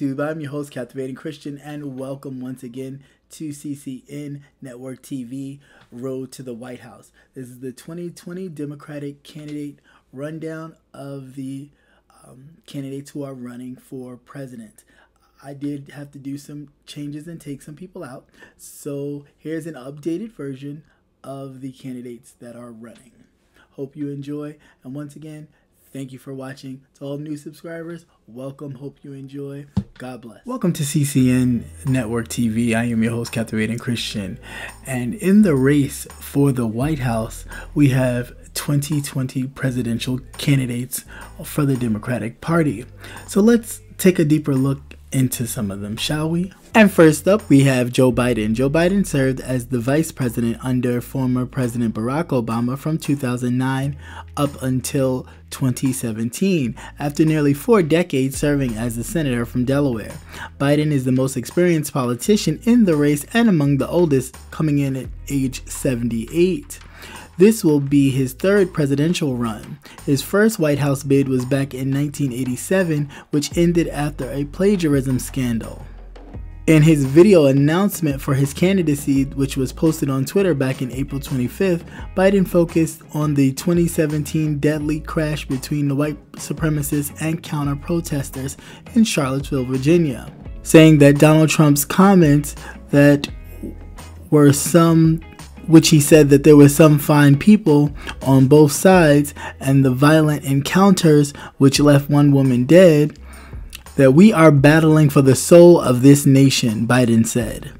I'm your host, Captivating Christian, and welcome once again to CCN Network TV, Road to the White House. This is the 2020 Democratic candidate rundown of the candidates who are running for president. I did have to do some changes and take some people out, so here's an updated version of the candidates that are running. Hope you enjoy, and once again, thank you for watching. To all new subscribers, welcome. Hope you enjoy. God bless. Welcome to CCN Network TV. I am your host, Captivating Christian. And in the race for the White House, we have 2020 presidential candidates for the Democratic Party. So let's take a deeper look into some of them, shall we? And first up, we have Joe Biden. Joe Biden served as the vice president under former President Barack Obama from 2009 up until 2017, after nearly 4 decades serving as the senator from Delaware. Biden is the most experienced politician in the race and among the oldest, coming in at age 78. This will be his third presidential run. His first White House bid was back in 1987, which ended after a plagiarism scandal. In his video announcement for his candidacy, which was posted on Twitter back in April 25th, Biden focused on the 2017 deadly crash between the white supremacists and counter-protesters in Charlottesville, Virginia, saying that Donald Trump's comments that were which he said that there were some fine people on both sides, and the violent encounters which left one woman dead, that we are battling for the soul of this nation, Biden said.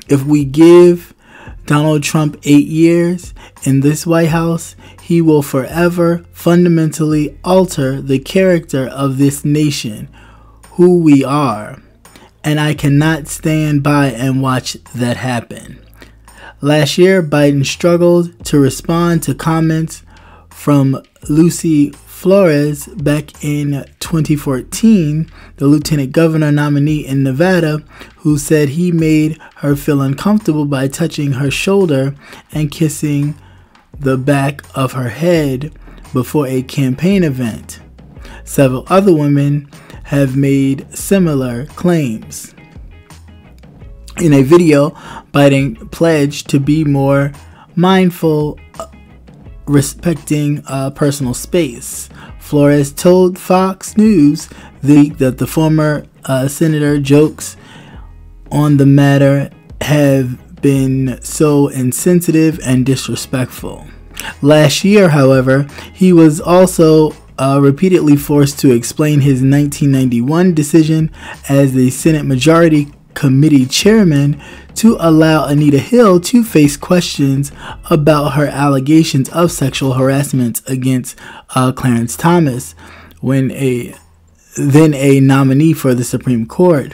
If we give Donald Trump 8 years in this White House, he will forever fundamentally alter the character of this nation, who we are, and I cannot stand by and watch that happen. Last year, Biden struggled to respond to comments from Lucy Flores back in 2014, the lieutenant governor nominee in Nevada, who said he made her feel uncomfortable by touching her shoulder and kissing the back of her head before a campaign event. Several other women have made similar claims. In a video, Biden pledged to be more mindful, respecting personal space. Flores told Fox News that the former senator jokes on the matter have been so insensitive and disrespectful. Last year, however, he was also repeatedly forced to explain his 1991 decision as the Senate Majority Committee chairman to allow Anita Hill to face questions about her allegations of sexual harassment against Clarence Thomas, then a nominee for the Supreme Court.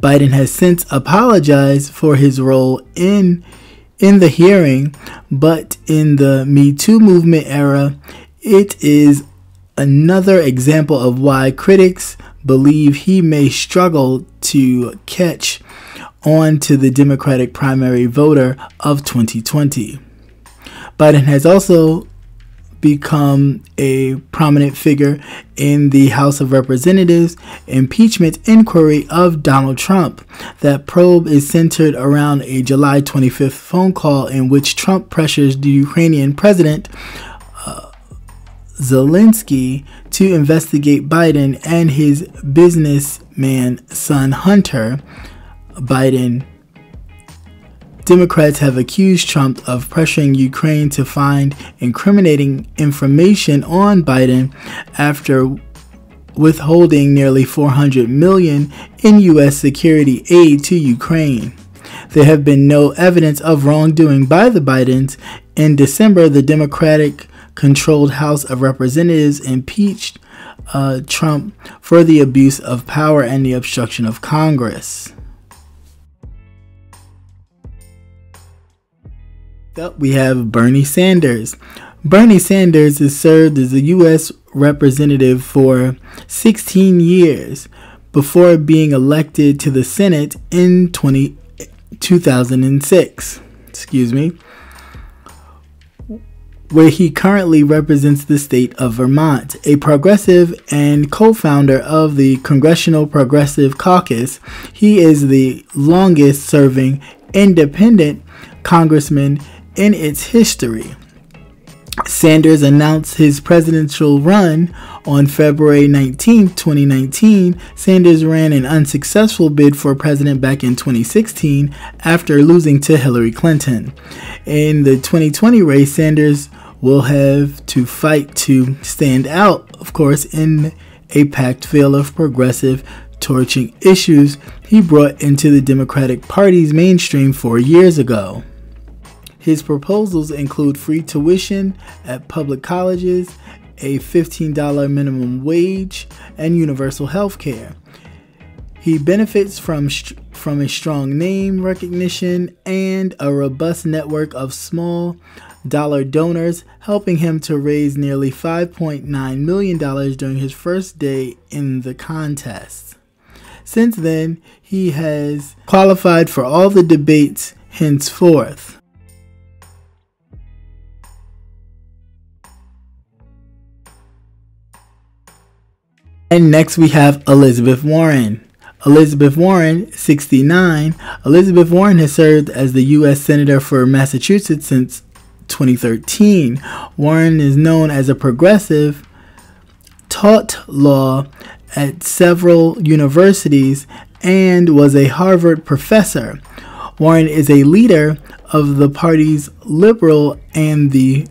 Biden has since apologized for his role in the hearing, but in the Me Too movement era, it is another example of why critics believe he may struggle to catch on to the Democratic primary voter of 2020. Biden has also become a prominent figure in the House of Representatives impeachment inquiry of Donald Trump. That probe is centered around a July 25th phone call in which Trump pressures the Ukrainian president Zelensky to investigate Biden and his businessman son Hunter Biden. Democrats have accused Trump of pressuring Ukraine to find incriminating information on Biden after withholding nearly $400 million in U.S. security aid to Ukraine. There have been no evidence of wrongdoing by the Bidens. In December, the Democratic-controlled House of Representatives impeached Trump for the abuse of power and the obstruction of Congress. Up, we have Bernie Sanders. Bernie Sanders has served as a U.S. representative for 16 years before being elected to the Senate in 2006. where he currently represents the state of Vermont. A progressive and co-founder of the Congressional Progressive Caucus, he is the longest-serving independent congressman in its history. Sanders announced his presidential run on February 19, 2019. Sanders ran an unsuccessful bid for president back in 2016 after losing to Hillary Clinton. In the 2020 race, Sanders will have to fight to stand out, of course, in a packed field of progressive, torching issues he brought into the Democratic Party's mainstream 4 years ago. His proposals include free tuition at public colleges, a $15 minimum wage, and universal health care. He benefits from a strong name recognition and a robust network of small dollar donors, helping him to raise nearly $5.9 million during his first day in the contest. Since then, he has qualified for all the debates henceforth. And next we have Elizabeth Warren. Elizabeth Warren, 69. Elizabeth Warren has served as the U.S. Senator for Massachusetts since 2013. Warren is known as a progressive, taught law at several universities, and was a Harvard professor. Warren is a leader of the party's liberal and the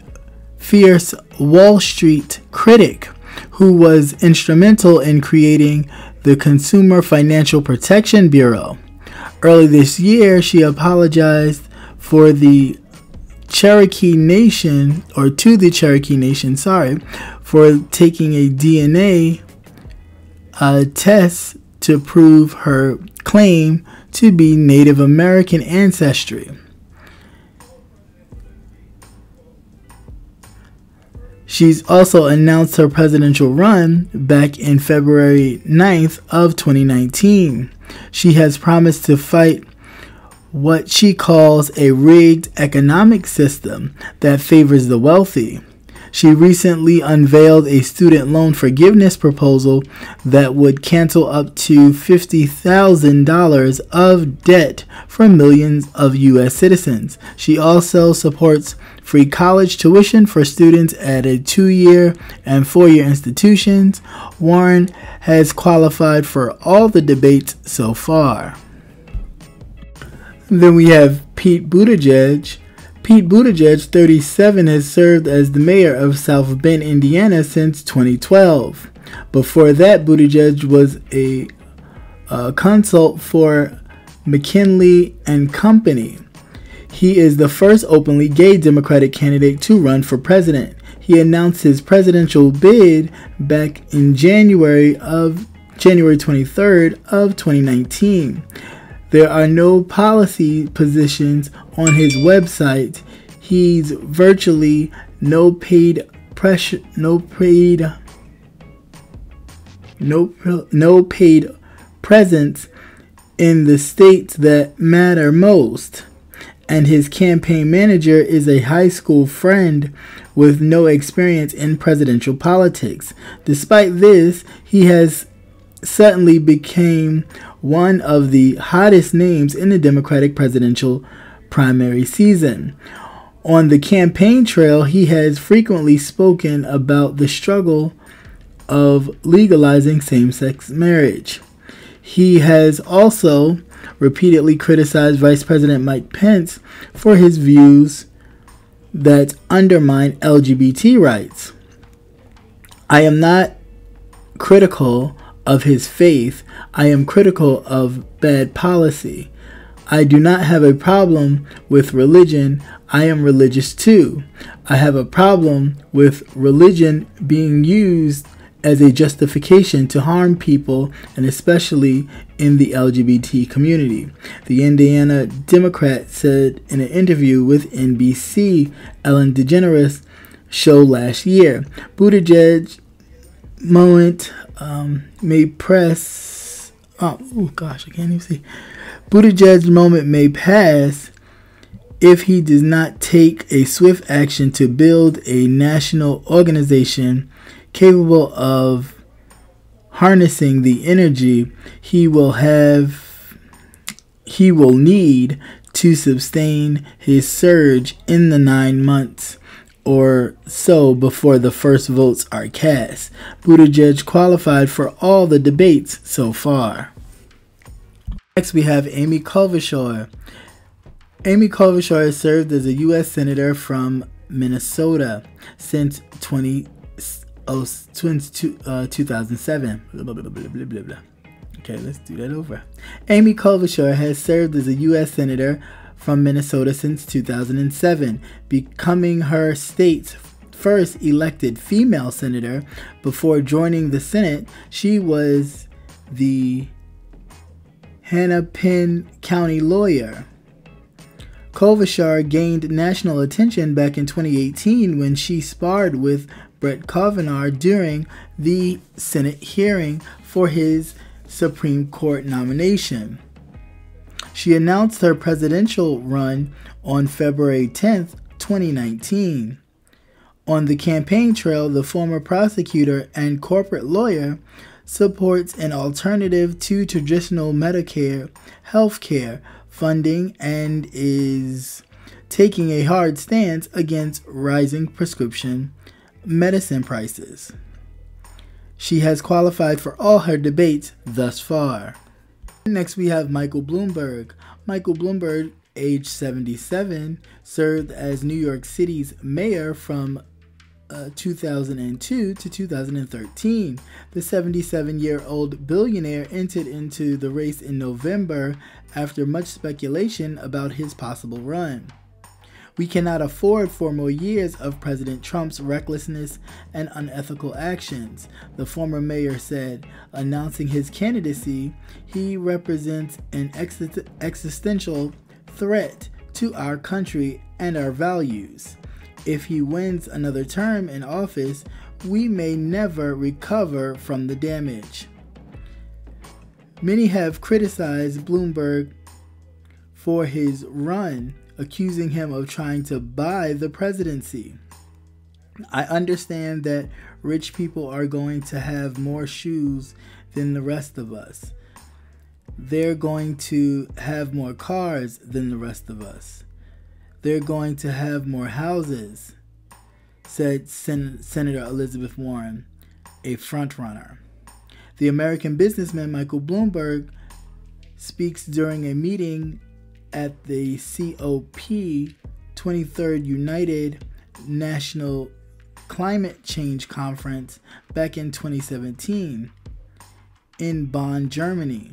fierce Wall Street critic, who was instrumental in creating the Consumer Financial Protection Bureau. Early this year, she apologized for the Cherokee Nation, or to the Cherokee Nation, for taking a DNA test to prove her claim to be Native American ancestry. She's also announced her presidential run back in February 9th of 2019. She has promised to fight what she calls a rigged economic system that favors the wealthy. She recently unveiled a student loan forgiveness proposal that would cancel up to $50,000 of debt for millions of U.S. citizens. She also supports free college tuition for students at a 2-year and 4-year institutions. Warren has qualified for all the debates so far. Then we have Pete Buttigieg. Pete Buttigieg, 37, has served as the mayor of South Bend, Indiana since 2012. Before that, Buttigieg was a consult for McKinley and Company. He is the first openly gay Democratic candidate to run for president. He announced his presidential bid back in January 23rd of 2019. There are no policy positions on his website. He's virtually no paid presence in the states that matter most. And his campaign manager is a high school friend with no experience in presidential politics. Despite this, he has suddenly became one of the hottest names in the Democratic presidential primary season. On the campaign trail, he has frequently spoken about the struggle of legalizing same-sex marriage. He has also repeatedly criticized Vice President Mike Pence for his views that undermine LGBT rights. I am not critical of his faith. I am critical of bad policy. I do not have a problem with religion. I am religious too. I have a problem with religion being used as a justification to harm people, and especially in the LGBT community. The Indiana Democrat said in an interview with NBC Ellen DeGeneres show last year. Buttigieg moment may pass. Buttigieg's moment may pass if he does not take a swift action to build a national organization capable of harnessing the energy he will need to sustain his surge in the 9 months or so before the first votes are cast. Buttigieg qualified for all the debates so far. Next, we have Amy Klobuchar. Amy Klobuchar has served as a U.S. Senator from Minnesota since 2007. Okay, let's do that over. Amy Klobuchar has served as a U.S. Senator from Minnesota since 2007, becoming her state's first elected female senator. Before joining the Senate, she was the Hennepin County lawyer. Klobuchar gained national attention back in 2018 when she sparred with Brett Kavanaugh during the Senate hearing for his Supreme Court nomination. She announced her presidential run on February 10th, 2019. On the campaign trail, the former prosecutor and corporate lawyer supports an alternative to traditional Medicare health care funding and is taking a hard stance against rising prescription medicine prices. She has qualified for all her debates thus far. Next, we have Michael Bloomberg. Michael Bloomberg, age 77, served as New York City's mayor from 2002 to 2013. The 77-year-old billionaire entered into the race in November after much speculation about his possible run. We cannot afford 4 more years of President Trump's recklessness and unethical actions, the former mayor said. Announcing his candidacy, he represents an existential threat to our country and our values. If he wins another term in office, we may never recover from the damage. Many have criticized Bloomberg for his run, accusing him of trying to buy the presidency. I understand that rich people are going to have more shoes than the rest of us. They're going to have more cars than the rest of us. They're going to have more houses, said Senator Elizabeth Warren, a frontrunner. The American businessman Michael Bloomberg speaks during a meeting at the COP 23rd United National Climate Change Conference back in 2017 in Bonn, Germany.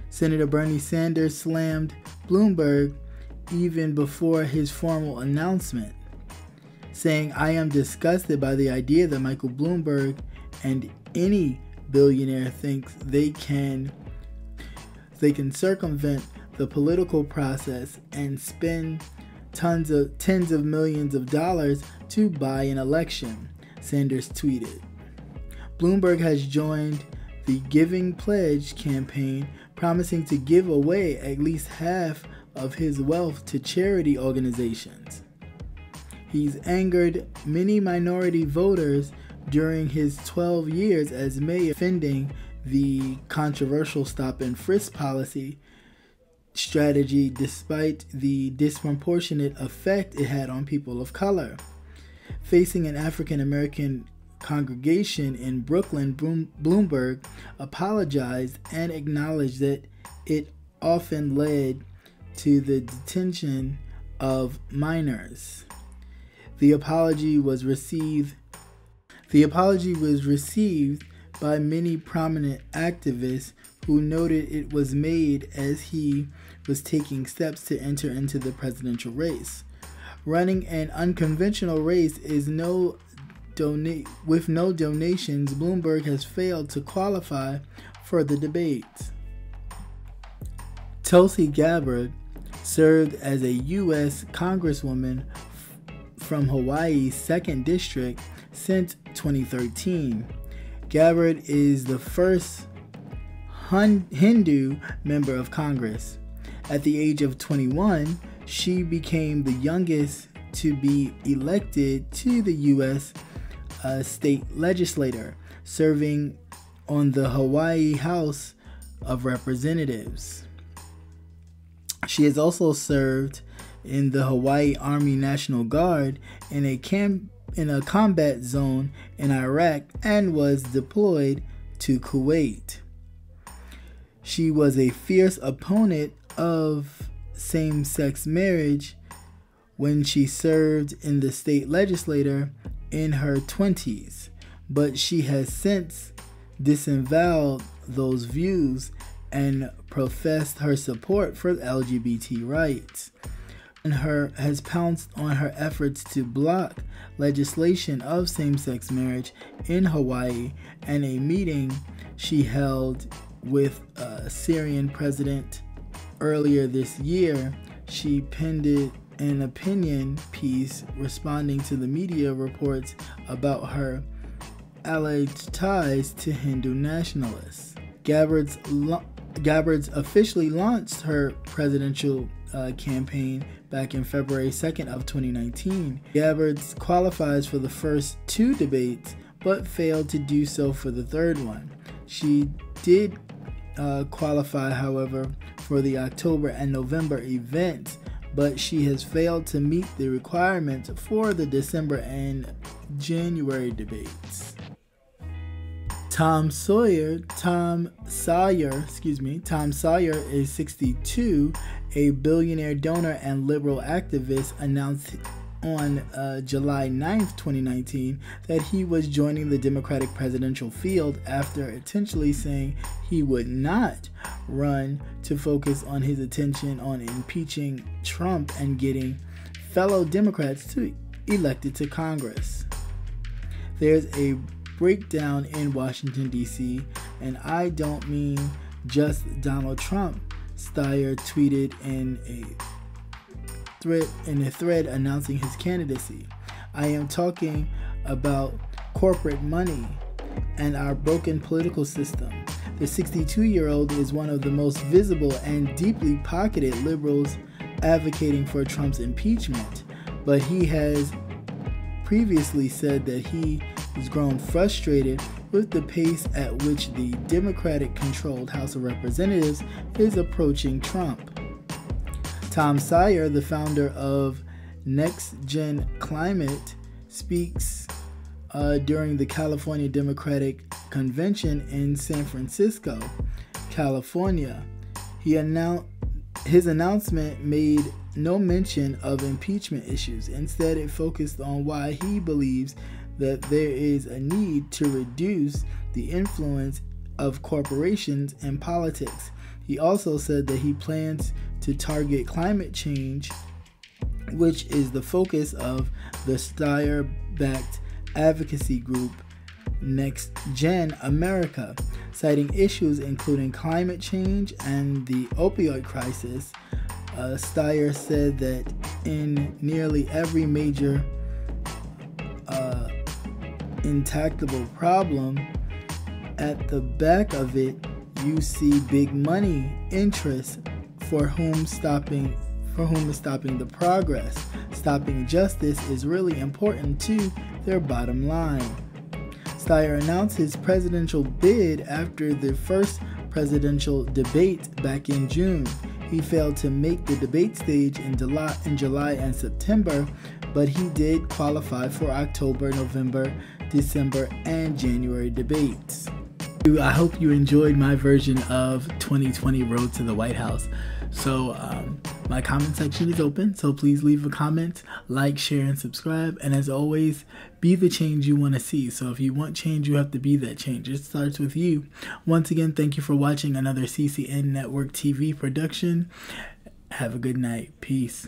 Senator Bernie Sanders slammed Bloomberg even before his formal announcement, saying, "I am disgusted by the idea that Michael Bloomberg and any billionaire thinks they can circumvent the political process and spend tens of millions of dollars to buy an election," Sanders tweeted. Bloomberg has joined the Giving Pledge campaign, promising to give away at least half of his wealth to charity organizations. He's angered many minority voters during his 12 years as mayor, defending the controversial stop and frisk policy strategy despite the disproportionate effect it had on people of color. Facing an African American congregation in Brooklyn, Bloomberg apologized and acknowledged that it often led to the detention of minors. The apology was received by many prominent activists who noted it was made as he was taking steps to enter into the presidential race. Running an unconventional race with no donations, Bloomberg has failed to qualify for the debates. Tulsi Gabbard served as a U.S. Congresswoman from Hawaii's 2nd District since 2013. Gabbard is the first Hindu member of Congress. At the age of 21, she became the youngest to be elected to the U.S. State legislature, serving on the Hawaii House of Representatives. She has also served in the Hawaii Army National Guard in a combat zone in Iraq and was deployed to Kuwait. She was a fierce opponent of same-sex marriage when she served in the state legislature in her 20s, but she has since disavowed those views and professed her support for LGBT rights, and has pounced on her efforts to block legislation of same-sex marriage in Hawaii. And a meeting she held with Syrian president earlier this year, she penned an opinion piece responding to the media reports about her alleged ties to Hindu nationalists. Gabbard's officially launched her presidential campaign back in February 2nd of 2019. Gabbard's qualifies for the first 2 debates, but failed to do so for the third one. She did qualify, however, for the October and November events, but she has failed to meet the requirements for the December and January debates. Tom Sawyer is 62, a billionaire donor and liberal activist, announced on July 9th, 2019, that he was joining the Democratic presidential field after intentionally saying he would not run to focus on his attention on impeaching Trump and getting fellow Democrats elected to Congress. There's a breakdown in Washington, D.C., and I don't mean just Donald Trump, Steyer tweeted in a thread announcing his candidacy. I am talking about corporate money and our broken political system. The 62-year-old is one of the most visible and deeply pocketed liberals advocating for Trump's impeachment, but he has previously said that he has grown frustrated with the pace at which the Democratic-controlled House of Representatives is approaching Trump. Tom Sawyer, the founder of Next Gen Climate, speaks during the California Democratic Convention in San Francisco, California. His announcement made no mention of impeachment issues. Instead, it focused on why he believes that there is a need to reduce the influence of corporations in politics. He also said that he plans to target climate change, which is the focus of the Steyer-backed advocacy group Next Gen America, citing issues including climate change and the opioid crisis. Steyer said that in nearly every major intractable problem, at the back of it, you see big money interests for whom is stopping the progress. Stopping justice is really important to their bottom line. Steyer announced his presidential bid after the first presidential debate back in June. He failed to make the debate stage in July and September, but he did qualify for October, November, December, and January debates. I hope you enjoyed my version of 2020 Road to the White House. So my comment section is open, so please leave a comment, like, share, and subscribe. And as always, be the change you want to see. So if you want change, you have to be that change. It starts with you. Once again, thank you for watching another CCN Network TV production. Have a good night. Peace.